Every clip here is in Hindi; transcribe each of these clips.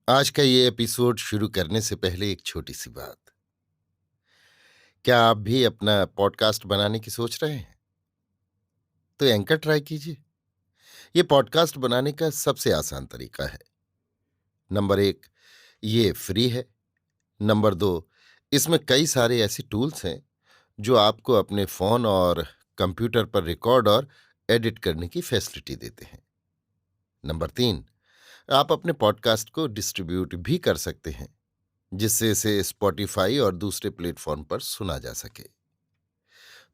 आज का ये एपिसोड शुरू करने से पहले एक छोटी सी बात। क्या आप भी अपना पॉडकास्ट बनाने की सोच रहे हैं? तो एंकर ट्राई कीजिए। ये पॉडकास्ट बनाने का सबसे आसान तरीका है। नंबर एक, ये फ्री है। नंबर दो, इसमें कई सारे ऐसे टूल्स हैं जो आपको अपने फोन और कंप्यूटर पर रिकॉर्ड और एडिट करने की फैसिलिटी देते हैं। नंबर तीन, आप अपने पॉडकास्ट को डिस्ट्रीब्यूट भी कर सकते हैं, जिससे इसे स्पॉटिफाई और दूसरे प्लेटफॉर्म पर सुना जा सके।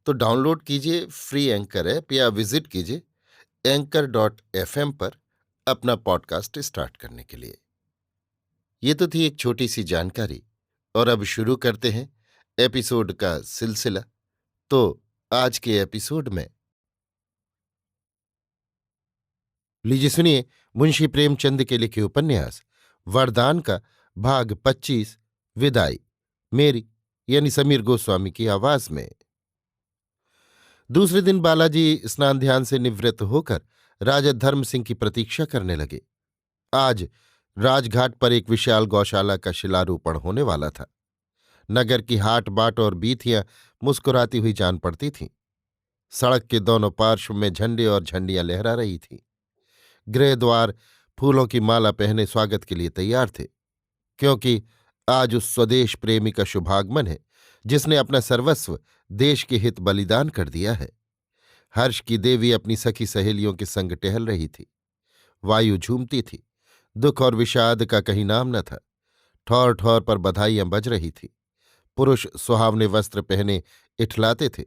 तो डाउनलोड कीजिए फ्री एंकर ऐप या विजिट कीजिए anchor.fm पर अपना पॉडकास्ट स्टार्ट करने के लिए। ये तो थी एक छोटी सी जानकारी, और अब शुरू करते हैं एपिसोड का सिलसिला। तो आज के एपिसोड में लीजिए सुनिए मुंशी प्रेमचंद के लिखे उपन्यास वरदान का भाग 25, विदाई, मेरी यानी समीर गोस्वामी की आवाज में। दूसरे दिन बालाजी स्नान ध्यान से निवृत्त होकर राजा धर्म सिंह की प्रतीक्षा करने लगे। आज राजघाट पर एक विशाल गौशाला का शिलारोपण होने वाला था। नगर की हाट बाट और बीथियां मुस्कुराती हुई जान पड़ती थीं। सड़क के दोनों पार्श्व में झंडे और झंडियां लहरा रही थीं। गृह द्वार फूलों की माला पहने स्वागत के लिए तैयार थे, क्योंकि आज उस स्वदेश प्रेमी का शुभागमन है जिसने अपना सर्वस्व देश के हित बलिदान कर दिया है। हर्ष की देवी अपनी सखी सहेलियों के संग टहल रही थी। वायु झूमती थी। दुख और विषाद का कहीं नाम न था। ठौर ठौर पर बधाइयां बज रही थी। पुरुष सुहावने वस्त्र पहने इठलाते थे।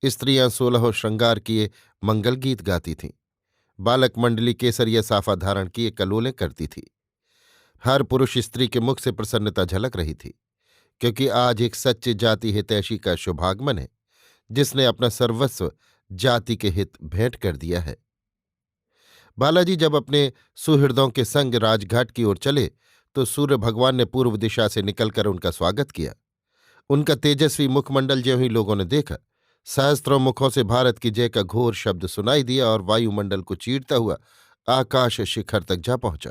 स्त्रियां सोलहों श्रृंगार किए मंगल गीत गाती थीं। बालक मंडली केसरिया साफा धारण किए कलोलें करती थी। हर पुरुष स्त्री के मुख से प्रसन्नता झलक रही थी, क्योंकि आज एक सच्चे जाति हितैषी का शुभागमन है जिसने अपना सर्वस्व जाति के हित भेंट कर दिया है। बालाजी जब अपने सुहृदों के संग राजघाट की ओर चले तो सूर्य भगवान ने पूर्व दिशा से निकलकर उनका स्वागत किया। उनका तेजस्वी मुखमंडल ज्यों ही लोगों ने देखा, सहस्त्रों मुखों से भारत की जय का घोर शब्द सुनाई दिया और वायुमंडल को चीरता हुआ आकाश शिखर तक जा पहुंचा।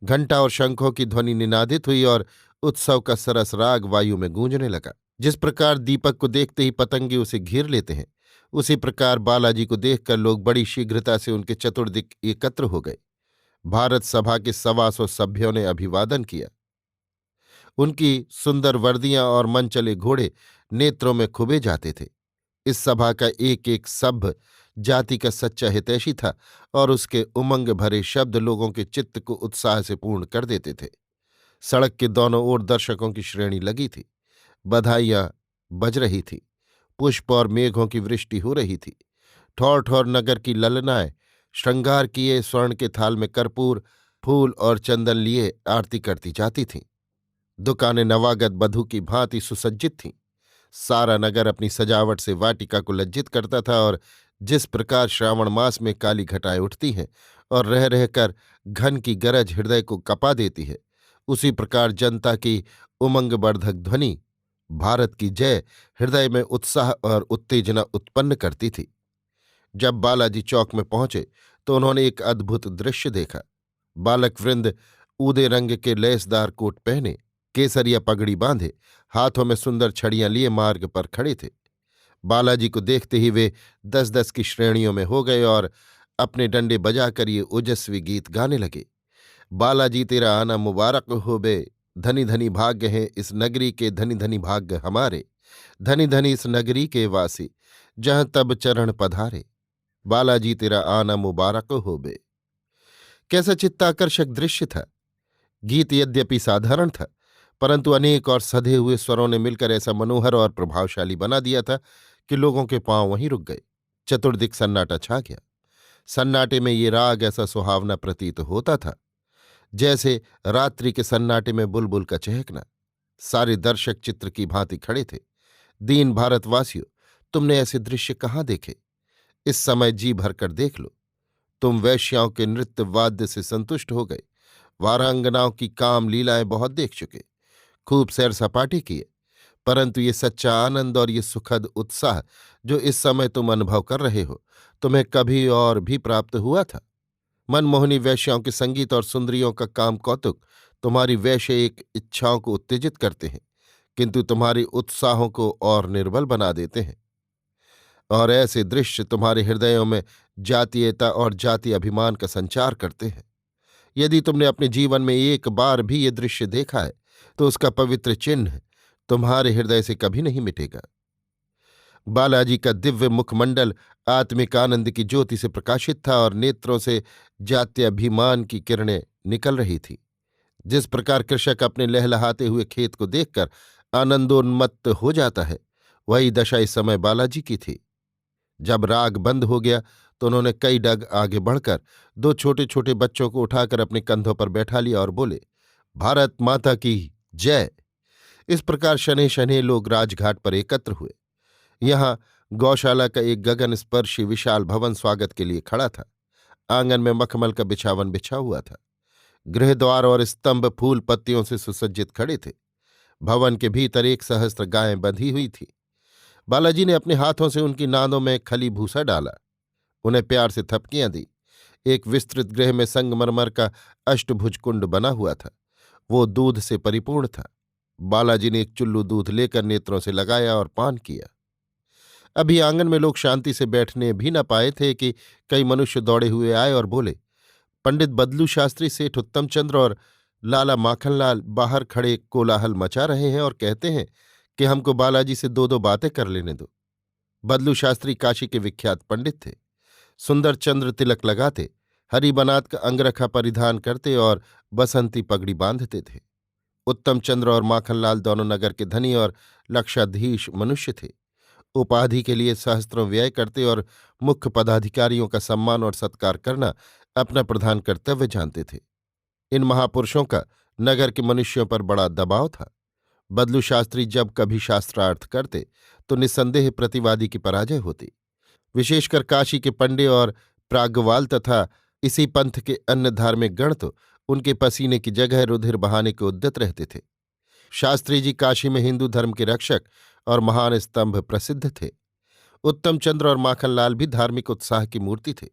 घंटा और शंखों की ध्वनि निनादित हुई और उत्सव का सरस राग वायु में गूंजने लगा। जिस प्रकार दीपक को देखते ही पतंगे उसे घेर लेते हैं, उसी प्रकार बालाजी को देखकर लोग बड़ी शीघ्रता से उनके चतुर्दिक एकत्र हो गए। भारत सभा के 125 सभ्यों ने अभिवादन किया। उनकी सुंदर वर्दियां और मन चले घोड़े नेत्रों में खुबे जाते थे। इस सभा का एक एक सभ्य जाति का सच्चा हितैषी था और उसके उमंग भरे शब्द लोगों के चित्त को उत्साह से पूर्ण कर देते थे। सड़क के दोनों ओर दर्शकों की श्रेणी लगी थी। बधाइयां बज रही थी। पुष्प और मेघों की वृष्टि हो रही थी। ठौर ठौर नगर की ललनाएं श्रृंगार किए स्वर्ण के थाल में कर्पूर, फूल और चंदन लिए आरती करती जाती थीं। दुकानें नवागत बधू की भांति सुसज्जित थीं। सारा नगर अपनी सजावट से वाटिका को लज्जित करता था, और जिस प्रकार श्रावण मास में काली घटाएं उठती हैं और रह रहकर घन की गरज हृदय को कपा देती है, उसी प्रकार जनता की उमंगवर्धक ध्वनि भारत की जय हृदय में उत्साह और उत्तेजना उत्पन्न करती थी। जब बालाजी चौक में पहुंचे तो उन्होंने एक अद्भुत दृश्य देखा। बालक वृंद ऊदे रंग के लेसदार कोट पहने, केसरिया पगड़ी बांधे, हाथों में सुंदर छड़ियां लिए मार्ग पर खड़े थे। बालाजी को देखते ही वे 10-10 की श्रेणियों में हो गए और अपने डंडे बजाकर ये ओजस्वी गीत गाने लगे। बालाजी तेरा आना मुबारक हो बे, धनी धनी भाग्य हैं इस नगरी के, धनी धनी भाग्य हमारे, धनी धनी इस नगरी के वासी, जहां तब चरण पधारे, बालाजी तेरा आना मुबारक हो बे। कैसा चित्ताकर्षक दृश्य था। गीत यद्यपि साधारण था, परंतु अनेक और सधे हुए स्वरों ने मिलकर ऐसा मनोहर और प्रभावशाली बना दिया था कि लोगों के पांव वहीं रुक गए। चतुर्दिक सन्नाटा छा गया। सन्नाटे में ये राग ऐसा सुहावना प्रतीत होता था जैसे रात्रि के सन्नाटे में बुलबुल का चहकना। सारे दर्शक चित्र की भांति खड़े थे। दीन भारतवासियों, तुमने ऐसे दृश्य कहाँ देखे? इस समय जी भरकर देख लो। तुम वैश्याओं के नृत्य वाद्य से संतुष्ट हो गए, वारांगनाओं की काम लीलाएं बहुत देख चुके, खूब सैर सपाटे किए, परंतु ये सच्चा आनंद और ये सुखद उत्साह जो इस समय तुम अनुभव कर रहे हो, तुम्हें कभी और भी प्राप्त हुआ था? मनमोहनी वैश्याओं के संगीत और सुंदरियों का काम कौतुक तुम्हारी वैश्विक इच्छाओं को उत्तेजित करते हैं, किंतु तुम्हारी उत्साहों को और निर्बल बना देते हैं। और ऐसे दृश्य तुम्हारे हृदयों में जातीयता और जाति अभिमान का संचार करते हैं। यदि तुमने अपने जीवन में एक बार भी ये दृश्य देखा है तो उसका पवित्र चिन्ह तुम्हारे हृदय से कभी नहीं मिटेगा। बालाजी का दिव्य मुखमंडल आत्मिक आनंद की ज्योति से प्रकाशित था और नेत्रों से जात्यभिमान की किरणें निकल रही थी। जिस प्रकार कृषक अपने लहलहाते हुए खेत को देखकर आनंदोन्मत्त हो जाता है, वही दशा इस समय बालाजी की थी। जब राग बंद हो गया तो उन्होंने कई डग आगे बढ़कर दो छोटे छोटे बच्चों को उठाकर अपने कंधों पर बैठा लिया और बोले, भारत माता की जय। इस प्रकार शनैः शनैः लोग राजघाट पर एकत्र हुए। यहाँ गौशाला का एक गगन स्पर्शी विशाल भवन स्वागत के लिए खड़ा था। आंगन में मखमल का बिछावन बिछा हुआ था। गृहद्वार और स्तंभ फूल पत्तियों से सुसज्जित खड़े थे। भवन के भीतर 1 सहस्त्र गायें बंधी हुई थी। बालाजी ने अपने हाथों से उनकी नांदों में खली भूसा डाला, उन्हें प्यार से थपकियां दी। एक विस्तृत गृह में संगमरमर का अष्टभुज कुंड बना हुआ था। वो दूध से परिपूर्ण था। बालाजी ने एक चुल्लू दूध लेकर नेत्रों से लगाया और पान किया। अभी आंगन में लोग शांति से बैठने भी न पाए थे कि कई मनुष्य दौड़े हुए आए और बोले, पंडित बदलू शास्त्री, सेठ उत्तमचंद्र और लाला माखनलाल बाहर खड़े कोलाहल मचा रहे हैं और कहते हैं कि हमको बालाजी से दो दो बातें कर लेने दो। बदलू शास्त्री काशी के विख्यात पंडित थे। सुंदर चंद्र तिलक लगाते, हरी बनात का अंगरखा परिधान करते और बसंती पगड़ी बांधते थे। उत्तमचंद्र और माखनलाल दोनों नगर के धनी और लक्षाधीश मनुष्य थे। उपाधि के लिए सहस्त्रों व्यय करते और मुख्य पदाधिकारियों का सम्मान और सत्कार करना अपना प्रधान कर्तव्य जानते थे। इन महापुरुषों का नगर के मनुष्यों पर बड़ा दबाव था। बदलू शास्त्री जब कभी शास्त्रार्थ करते तो निस्संदेह प्रतिवादी की पराजय होती। विशेषकर काशी के पंडे और प्राग्वाल तथा इसी पंथ के अन्य धार्मिक गण तो उनके पसीने की जगह रुधिर बहाने के उद्यत रहते थे। शास्त्री जी काशी में हिंदू धर्म के रक्षक और महान स्तंभ प्रसिद्ध थे। उत्तमचंद्र और माखनलाल भी धार्मिक उत्साह की मूर्ति थे।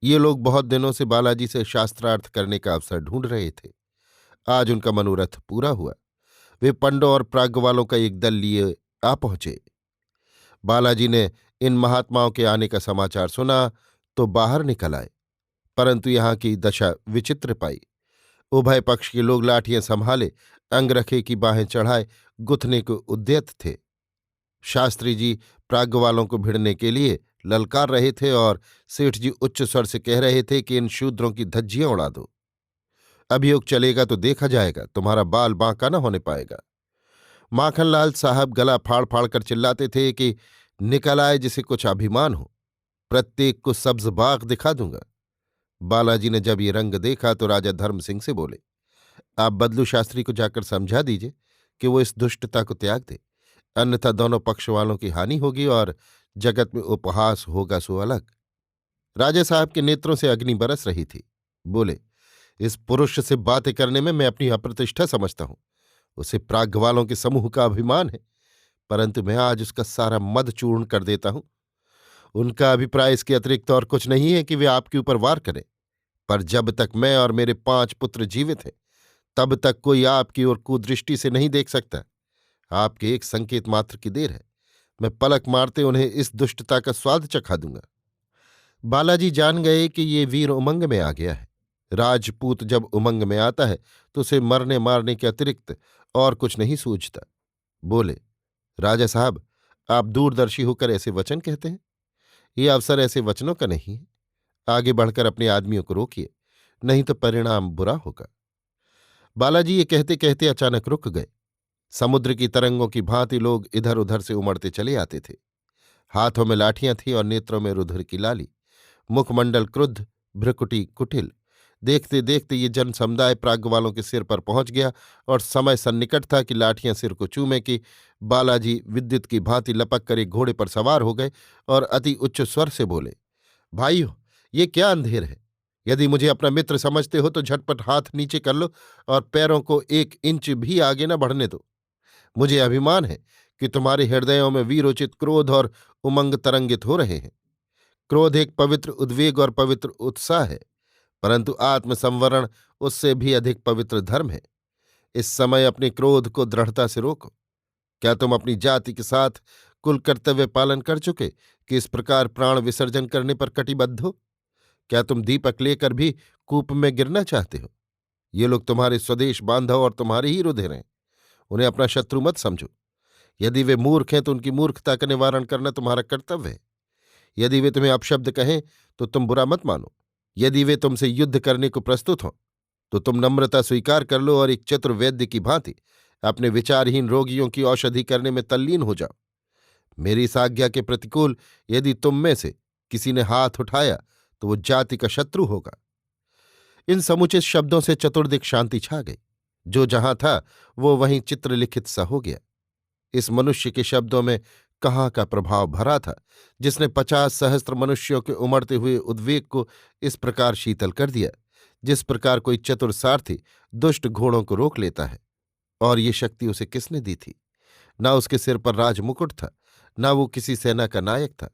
ये लोग बहुत दिनों से बालाजी से शास्त्रार्थ करने का अवसर ढूंढ रहे थे। आज उनका मनोरथ पूरा हुआ। वे पंडों और प्राग्वालों का एक दल लिए आ पहुंचे। बालाजी ने इन महात्माओं के आने का समाचार सुना तो बाहर निकल आए, परंतु यहाँ की दशा विचित्र पाई। उभय पक्ष के लोग लाठियां संभाले अंगरखे की बाहें चढ़ाए गुथने को उद्यत थे। शास्त्री जी प्राग्वालों को भिड़ने के लिए ललकार रहे थे और सेठ जी उच्च स्वर से कह रहे थे कि इन शूद्रों की धज्जियां उड़ा दो। अभियोग चलेगा तो देखा जाएगा, तुम्हारा बाल बांका न होने पाएगा। माखनलाल साहब गला फाड़ फाड़ कर चिल्लाते थे कि निकल आए जिसे कुछ अभिमान हो, प्रत्येक को सब्ज बाग दिखा दूंगा। बालाजी ने जब ये रंग देखा तो राजा धर्म सिंह से बोले, आप बदलू शास्त्री को जाकर समझा दीजिए कि वो इस दुष्टता को त्याग दे, अन्यथा दोनों पक्ष वालों की हानि होगी और जगत में उपहास होगा सो अलग। राजा साहब के नेत्रों से अग्नि बरस रही थी। बोले, इस पुरुष से बातें करने में मैं अपनी अप्रतिष्ठा समझता हूं। उसे प्राग्वालों के समूह का अभिमान है, परंतु मैं आज उसका सारा मद चूर्ण कर देता हूं। उनका अभिप्राय इसके अतिरिक्त और कुछ नहीं है कि वे आपके ऊपर वार करें, पर जब तक मैं और मेरे 5 पुत्र जीवित हैं तब तक कोई आपकी ओर कुदृष्टि से नहीं देख सकता। आपके एक संकेत मात्र की देर है, मैं पलक मारते उन्हें इस दुष्टता का स्वाद चखा दूंगा। बालाजी जान गए कि ये वीर उमंग में आ गया है। राजपूत जब उमंग में आता है तो उसे मरने मारने के अतिरिक्त और कुछ नहीं सूझता। बोले, राजा साहब, आप दूरदर्शी होकर ऐसे वचन कहते हैं। ये अवसर ऐसे वचनों का नहीं है। आगे बढ़कर अपने आदमियों को रोकिए, नहीं तो परिणाम बुरा होगा। बालाजी ये कहते कहते अचानक रुक गए। समुद्र की तरंगों की भांति लोग इधर उधर से उमड़ते चले आते थे। हाथों में लाठियां थीं और नेत्रों में रुधिर की लाली, मुखमंडल क्रुद्ध, भ्रकुटी कुटिल। देखते देखते ये जन समुदाय प्राग्वालों के सिर पर पहुंच गया और समय सन्निकट था कि लाठियां सिर को चूमे कि बालाजी विद्युत की भांति लपक कर एक घोड़े पर सवार हो गए और अति उच्च स्वर से बोले, भाइयों, ये क्या अंधेर है? यदि मुझे अपना मित्र समझते हो तो झटपट हाथ नीचे कर लो और पैरों को 1 इंच भी आगे न बढ़ने दो। मुझे अभिमान है कि तुम्हारे हृदयों में वीरोचित क्रोध और उमंग तरंगित हो रहे हैं। क्रोध एक पवित्र उद्वेग और पवित्र उत्साह है, परंतु आत्मसंवरण उससे भी अधिक पवित्र धर्म है। इस समय अपने क्रोध को दृढ़ता से रोको। क्या तुम अपनी जाति के साथ कुल कर्तव्य पालन कर चुके कि इस प्रकार प्राण विसर्जन करने पर कटिबद्ध हो? क्या तुम दीपक लेकर भी कूप में गिरना चाहते हो? ये लोग तुम्हारे स्वदेश बांधव और तुम्हारे ही रुधिर हैं। उन्हें अपना शत्रु मत समझो। यदि वे मूर्ख हैं तो उनकी मूर्खता का निवारण करना तुम्हारा कर्तव्य है। यदि वे तुम्हें अपशब्द कहें तो तुम बुरा मत मानो। यदि वे तुमसे युद्ध करने को प्रस्तुत हों तो तुम नम्रता स्वीकार कर लो और एक चतुर वैद्य की भांति अपने विचारहीन रोगियों की औषधि करने में तल्लीन हो जाओ। मेरी इस आज्ञा के प्रतिकूल यदि तुम में से किसी ने हाथ उठाया तो वो जाति का शत्रु होगा। इन समुचित शब्दों से चतुर्दिक शांति छा गई। जो जहां था वो वहीं चित्रलिखित सा हो गया। इस मनुष्य के शब्दों में कहाँ का प्रभाव भरा था जिसने 50 सहस्त्र मनुष्यों के उमड़ते हुए उद्वेग को इस प्रकार शीतल कर दिया, जिस प्रकार कोई चतुर सारथी दुष्ट घोड़ों को रोक लेता है। और ये शक्ति उसे किसने दी थी? न उसके सिर पर राजमुकुट था, न वो किसी सेना का नायक था।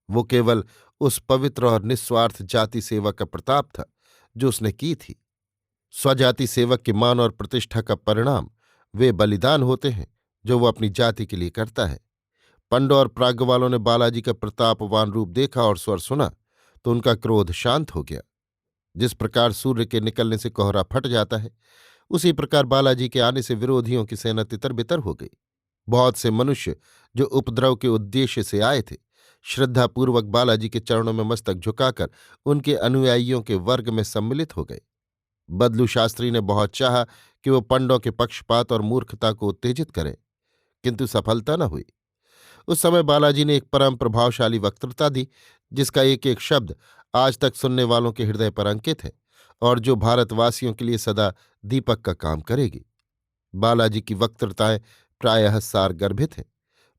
वो केवल उस पवित्र और निस्वार्थ जाति सेवा का प्रताप था जो उसने की थी। स्वजाति सेवक के मान और प्रतिष्ठा का परिणाम वे बलिदान होते हैं जो वो अपनी जाति के लिए करता है। पंडों और प्राज्ञ वालों ने बालाजी का प्रतापवान रूप देखा और स्वर सुना तो उनका क्रोध शांत हो गया। जिस प्रकार सूर्य के निकलने से कोहरा फट जाता है, उसी प्रकार बालाजी के आने से विरोधियों की सेना तितर बितर हो गई। बहुत से मनुष्य जो उपद्रव के उद्देश्य से आए थे, श्रद्धापूर्वक बालाजी के चरणों में मस्तक झुकाकर उनके अनुयायियों के वर्ग में सम्मिलित हो गए। बदलू शास्त्री ने बहुत चाहा कि वो पंडों के पक्षपात और मूर्खता को उत्तेजित करें, किंतु सफलता न हुई। उस समय बालाजी ने एक परम प्रभावशाली वक्तृता दी जिसका एक एक शब्द आज तक सुनने वालों के हृदय पर अंकित है और जो भारतवासियों के लिए सदा दीपक का काम करेगी। बालाजी की वक्तृताएं प्रायः सारगर्भित हैं,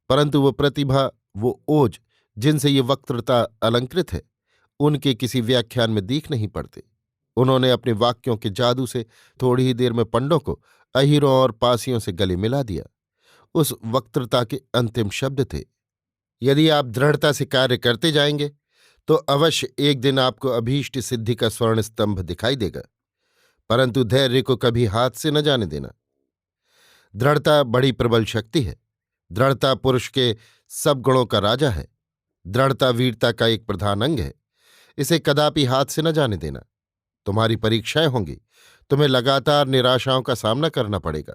परंतु वो प्रतिभा, वो ओज जिनसे ये वक्तृता अलंकृत है, उनके किसी व्याख्यान में दीख नहीं पड़ते। उन्होंने अपने वाक्यों के जादू से थोड़ी ही देर में पंडों को अहीरों और पासियों से गले मिला दिया। उस वक्तृता के अंतिम शब्द थे, यदि आप दृढ़ता से कार्य करते जाएंगे तो अवश्य एक दिन आपको अभीष्ट सिद्धि का स्वर्ण स्तंभ दिखाई देगा, परंतु धैर्य को कभी हाथ से न जाने देना। दृढ़ता बड़ी प्रबल शक्ति है। दृढ़ता पुरुष के सब गुणों का राजा है। दृढ़ता वीरता का एक प्रधान अंग है। इसे कदापि हाथ से न जाने देना। तुम्हारी परीक्षाएं होंगी, तुम्हें लगातार निराशाओं का सामना करना पड़ेगा।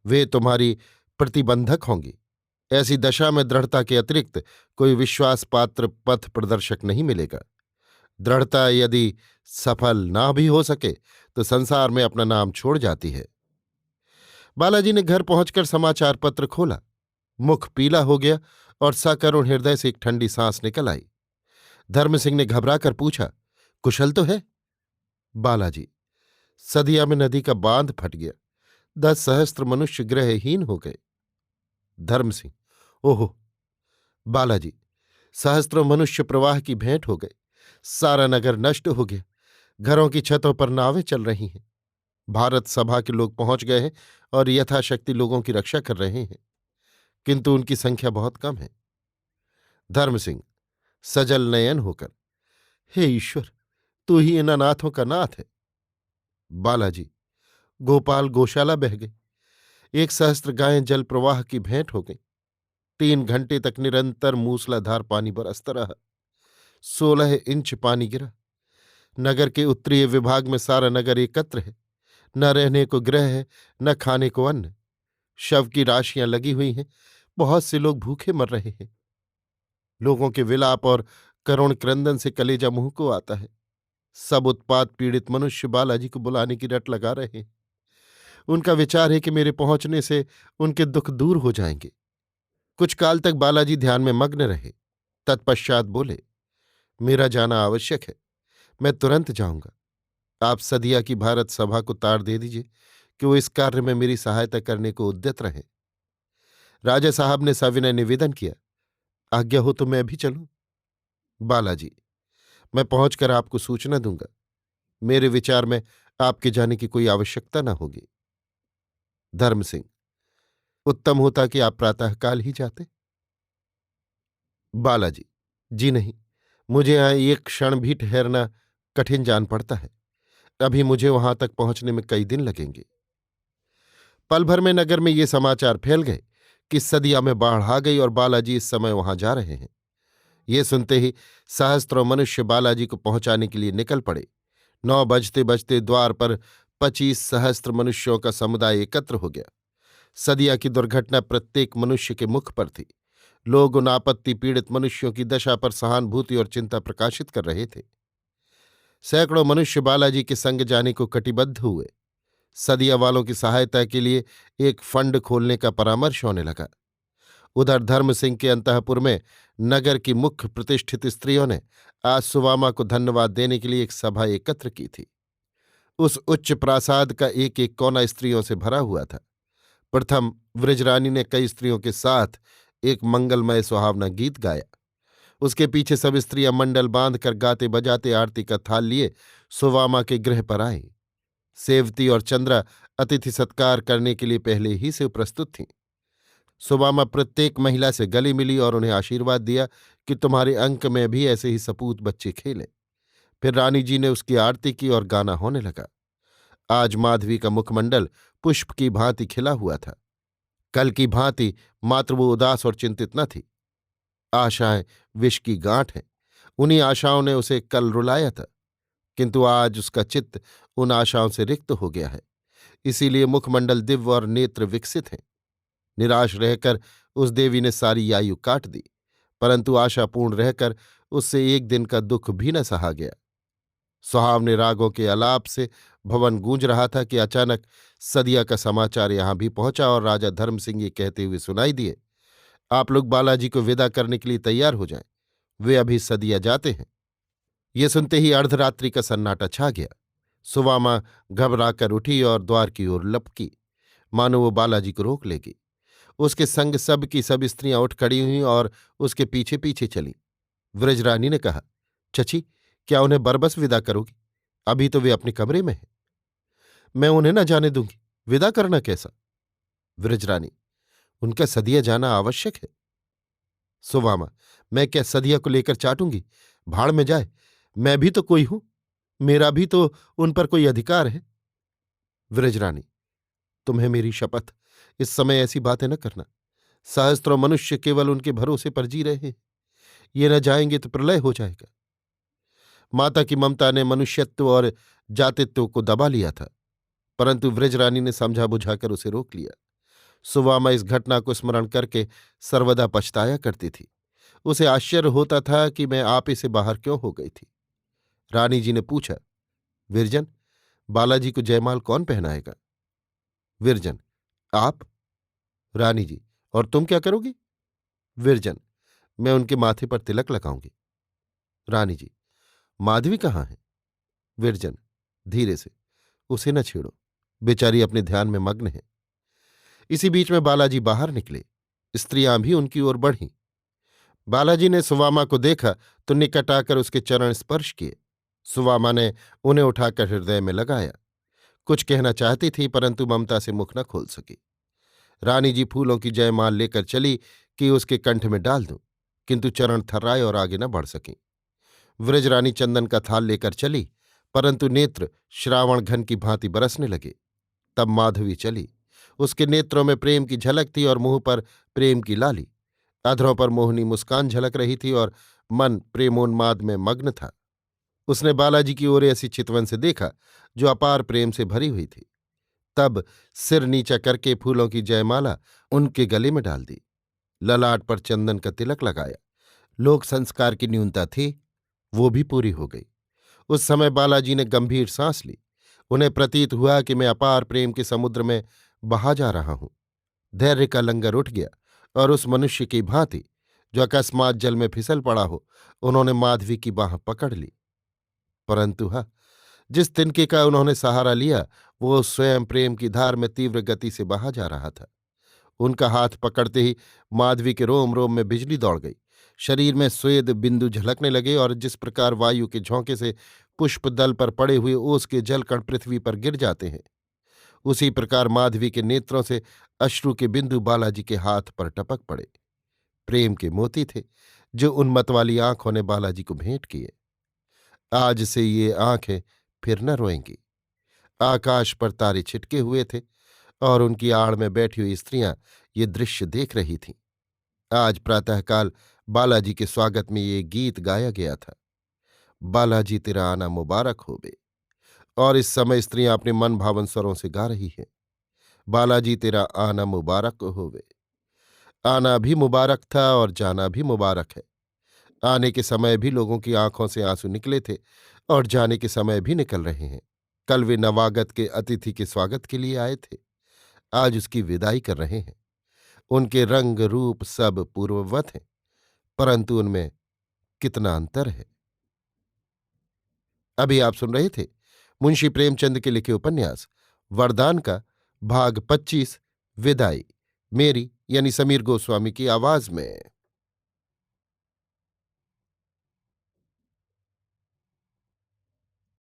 वे तुम्हारी प्रतिबंधक होंगी। ऐसी दशा में दृढ़ता के अतिरिक्त कोई विश्वास पात्र पथ प्रदर्शक नहीं मिलेगा। दृढ़ता यदि सफल ना भी हो सके तो संसार में अपना नाम छोड़ जाती है। बालाजी ने घर पहुंचकर समाचार पत्र खोला। मुख पीला हो गया और सकरुण हृदय से एक ठंडी सांस निकल आई। धर्मसिंह ने घबराकर पूछा, कुशल तो है? बालाजी, सदिया में नदी का बांध फट गया। 10 सहस्त्र मनुष्य गृहहीन हो गए। धर्मसिंह, ओहो। बालाजी, सहस्त्रों मनुष्य प्रवाह की भेंट हो गए। सारा नगर नष्ट हो गया। घरों की छतों पर नावें चल रही हैं। भारत सभा के लोग पहुंच गए हैं और यथाशक्ति लोगों की रक्षा कर रहे हैं, किंतु उनकी संख्या बहुत कम है। धर्मसिंह सजल नयन होकर, हे ईश्वर, तू ही इन अनाथों का नाथ है। बालाजी, गोपाल गौशाला बह गई। 1 सहस्त्र गायें जल प्रवाह की भेंट हो गई। 3 घंटे तक निरंतर मूसलाधार पानी बरसता रहा। 16 इंच पानी गिरा। नगर के उत्तरीय विभाग में सारा नगर एकत्र है। न रहने को गृह है, न खाने को अन्न। शव की राशियां लगी हुई हैं। बहुत से लोग भूखे मर रहे हैं। लोगों के विलाप और करुण क्रंदन से कलेजा मुंह को आता है। सब उत्पात पीड़ित मनुष्य बालाजी को बुलाने की रट लगा रहे हैं। उनका विचार है कि मेरे पहुंचने से उनके दुख दूर हो जाएंगे। कुछ काल तक बालाजी ध्यान में मग्न रहे। तत्पश्चात बोले, मेरा जाना आवश्यक है। मैं तुरंत जाऊंगा। आप सदिया की भारत सभा को तार दे दीजिए कि वो इस कार्य में मेरी सहायता करने को उद्यत रहें। राजा साहब ने सविनय निवेदन किया, आज्ञा हो तो मैं भी चलूं? बालाजी, मैं पहुंचकर आपको सूचना दूंगा। मेरे विचार में आपके जाने की कोई आवश्यकता न होगी। धर्मसिंह, उत्तम होता कि आप प्रातःकाल ही जाते। बालाजी, जी नहीं, मुझे यहां एक क्षण भी ठहरना कठिन जान पड़ता है। अभी मुझे वहां तक पहुंचने में कई दिन लगेंगे। पल भर में नगर में ये समाचार फैल गए कि सदिया में बाढ़ आ गई और बालाजी इस समय वहां जा रहे हैं। ये सुनते ही सहस्त्रों मनुष्य बालाजी को पहुंचाने के लिए निकल पड़े। 9 बजते बजते द्वार पर 25 सहस्त्र मनुष्यों का समुदाय एकत्र हो गया। सदिया की दुर्घटना प्रत्येक मनुष्य के मुख पर थी। लोग उन आपत्ति पीड़ित मनुष्यों की दशा पर सहानुभूति और चिंता प्रकाशित कर रहे थे। सैकड़ों मनुष्य बालाजी के संग जाने को कटिबद्ध हुए। सदिया वालों की सहायता के लिए एक फंड खोलने का परामर्श होने लगा। उधर धर्म सिंह के अंतःपुर में नगर की मुख्य प्रतिष्ठित स्त्रियों ने आज सुवामा को धन्यवाद देने के लिए एक सभा एकत्र की थी। उस उच्च प्रासाद का एक एक कोना स्त्रियों से भरा हुआ था। प्रथम वृजरानी ने कई स्त्रियों के साथ एक मंगलमय सुहावना गीत गाया। उसके पीछे सब स्त्रियां मंडल बांधकर गाते बजाते आरती का थाल लिए सुवामा के गृह पर आईं। सेवती और चंद्रा अतिथि सत्कार करने के लिए पहले ही से प्रस्तुत थीं। सुवामा प्रत्येक महिला से गले मिली और उन्हें आशीर्वाद दिया कि तुम्हारे अंक में भी ऐसे ही सपूत बच्चे खेलें। फिर रानी जी ने उसकी आरती की और गाना होने लगा। आज माधवी का मुखमंडल पुष्प की भांति खिला हुआ था। कल की भांति मात्र वो उदास और चिंतित न थी। आशाएं विष की गांठ हैं। उन्हीं आशाओं ने उसे कल रुलाया था, किंतु आज उसका चित्त उन आशाओं से रिक्त हो गया है। इसीलिए मुखमंडल दिव्य और नेत्र विकसित हैं। निराश रहकर उस देवी ने सारी आयु काट दी, परंतु आशापूर्ण रहकर उससे एक दिन का दुख भी न सहा गया। सुहावने रागों के आलाप से भवन गूंज रहा था कि अचानक सदिया का समाचार यहां भी पहुंचा और राजा धर्म सिंह ये कहते हुए सुनाई दिए, आप लोग बालाजी को विदा करने के लिए तैयार हो जाएं, वे अभी सदिया जाते हैं। ये सुनते ही अर्धरात्रि का सन्नाटा छा गया। सुवामा घबराकर उठी और द्वार की ओर लपकी, मानो वो बालाजी को रोक लेगी। उसके संग सब की सब स्त्रियां उठ खड़ी हुईं और उसके पीछे पीछे चलीं। व्रजरानी ने कहा, चची, क्या उन्हें बरबस विदा करोगी? अभी तो वे अपने कमरे में हैं। मैं उन्हें न जाने दूंगी। विदा करना कैसा? व्रजरानी, उनका सदिया जाना आवश्यक है। सुवामा, मैं क्या सदिया को लेकर चाटूंगी? भाड़ में जाए, मैं भी तो कोई हूं, मेरा भी तो उन पर कोई अधिकार है। व्रजरानी, तुम्हें मेरी शपथ, इस समय ऐसी बातें न करना। सहस्त्रों मनुष्य केवल उनके भरोसे पर जी रहे हैं। ये न जाएंगे तो प्रलय हो जाएगा। माता की ममता ने मनुष्यत्व और जातित्व को दबा लिया था, परंतु व्रजरानी ने समझा बुझाकर उसे रोक लिया। सुवामा इस घटना को स्मरण करके सर्वदा पछताया करती थी। उसे आश्चर्य होता था कि मैं आप से बाहर क्यों हो गई थी। रानी जी ने पूछा, विरजन, बालाजी को जयमाल कौन पहनाएगा? विरजन, आप। रानी जी, और तुम क्या करोगी? विरजन, मैं उनके माथे पर तिलक लगाऊंगी। रानी जी, माधवी कहाँ है? विरजन, धीरे से, उसे न छेड़ो, बेचारी अपने ध्यान में मग्न है। इसी बीच में बालाजी बाहर निकले। स्त्रियां भी उनकी ओर बढ़ीं। बालाजी ने सुवामा को देखा तो निकट आकर उसके चरण स्पर्श किए। सुवामा ने उन्हें उठाकर हृदय में लगाया। कुछ कहना चाहती थी, परंतु ममता से मुख न खोल सकी। रानी जी फूलों की जयमाल लेकर चली कि उसके कंठ में डाल दूं, किंतु चरण थर्राए और आगे न बढ़ सकी। व्रजरानी चंदन का थाल लेकर चली, परंतु नेत्र श्रावण घन की भांति बरसने लगे। तब माधवी चली। उसके नेत्रों में प्रेम की झलक थी और मुंह पर प्रेम की लाली। अधरों पर मोहनी मुस्कान झलक रही थी और मन प्रेमोन्माद में मग्न था। उसने बालाजी की ओर ऐसी चितवन से देखा जो अपार प्रेम से भरी हुई थी। तब सिर नीचा करके फूलों की जयमाला उनके गले में डाल दी, ललाट पर चंदन का तिलक लगाया। लोक संस्कार की न्यूनता थी, वो भी पूरी हो गई। उस समय बालाजी ने गंभीर सांस ली। उन्हें प्रतीत हुआ कि मैं अपार प्रेम के समुद्र में बहा जा रहा हूं। धैर्य का लंगर उठ गया और उस मनुष्य की भांति जो अकस्मात जल में फिसल पड़ा हो, उन्होंने माधवी की बाह पकड़ ली। परंतु जिस तिनके का उन्होंने सहारा लिया, वो स्वयं प्रेम की धार में तीव्र गति से बहा जा रहा था। उनका हाथ पकड़ते ही माधवी के रोम रोम में बिजली दौड़ गई। शरीर में स्वेद बिंदु झलकने लगे और जिस प्रकार वायु के झोंके से पुष्प दल पर पड़े हुए ओस के जलकण पृथ्वी पर गिर जाते हैं, उसी प्रकार माधवी के नेत्रों से अश्रु के बिंदु बालाजी के हाथ पर टपक पड़े। प्रेम के मोती थे जो उन मतवाली आंखों ने बालाजी को भेंट किए। आज से ये आंखें फिर न रोएंगी। आकाश पर तारे छिटके हुए थे और उनकी आड़ में बैठी हुई स्त्रियां ये दृश्य देख रही थीं। आज प्रातःकाल बालाजी के स्वागत में ये गीत गाया गया था। बालाजी तेरा आना मुबारक होवे। और इस समय स्त्रियां अपने मन भावन स्वरों से गा रही हैं। बालाजी तेरा आना मुबारक होवे। आना भी मुबारक था और जाना भी मुबारक है। आने के समय भी लोगों की आंखों से आंसू निकले थे और जाने के समय भी निकल रहे हैं। कल वे नवागत के अतिथि के स्वागत के लिए आए थे, आज उसकी विदाई कर रहे हैं। उनके रंग रूप सब पूर्ववत हैं, परंतु उनमें कितना अंतर है। अभी आप सुन रहे थे मुंशी प्रेमचंद के लिखे उपन्यास वरदान का भाग 25 विदाई, मेरी यानी समीर गोस्वामी की आवाज में।